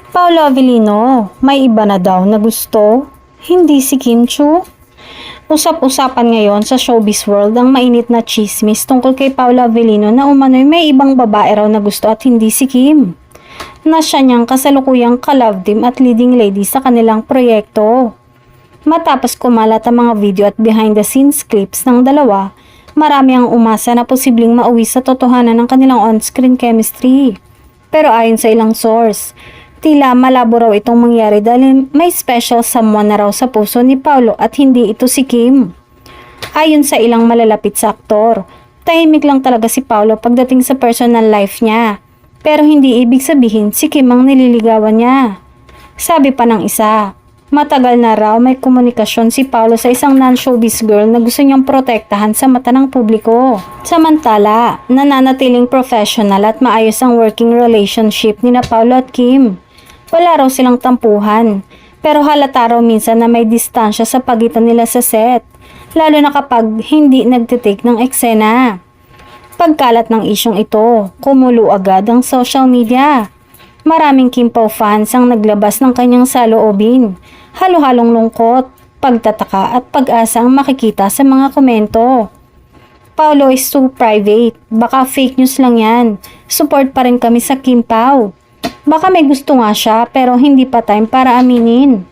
Paolo Avellino, may iba na daw na gusto? Hindi si Kim Chu? Usap-usapan ngayon sa showbiz world ang mainit na chismis tungkol kay Paolo Avellino na umano'y may ibang babae raw na gusto at hindi si Kim. Na siya niyang kasalukuyang ka-love team at leading lady sa kanilang proyekto. Matapos kumalat ang mga video at behind the scenes clips ng dalawa, marami ang umasa na posibleng mauwi sa totohanan ng kanilang on-screen chemistry. Pero ayon sa ilang source, tila malabo raw itong mangyari dahil may special someone na raw sa puso ni Paolo at hindi ito si Kim. Ayon sa ilang malalapit sa aktor, tahimik lang talaga si Paolo pagdating sa personal life niya. Pero hindi ibig sabihin si Kim ang nililigawan niya. Sabi pa ng isa, matagal na raw may komunikasyon si Paolo sa isang non-showbiz girl na gusto niyang protektahan sa mata ng publiko. Samantala, nananatiling professional at maayos ang working relationship ni Paolo at Kim. Wala raw silang tampuhan, pero halata raw minsan na may distansya sa pagitan nila sa set, lalo na kapag hindi nagtitake ng eksena. Pagkalat ng isyong ito, kumulo agad ang social media. Maraming Kim Pao fans ang naglabas ng kanyang saloobin. Halo-halong lungkot, pagtataka at pag-asa ang makikita sa mga komento. Paolo is too private. Baka fake news lang yan. Support pa rin kami sa Kim Pao. Baka may gusto nga siya pero hindi pa time para aminin.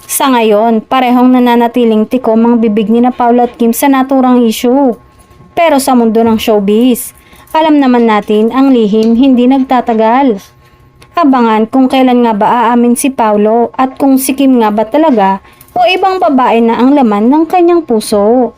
Sa ngayon, parehong nananatiling tikom ang bibig ni na Paolo at Kim sa naturang issue. Pero sa mundo ng showbiz, alam naman natin ang lihim hindi nagtatagal. Abangan kung kailan nga ba aamin si Paolo at kung si Kim nga ba talaga o ibang babae na ang laman ng kanyang puso.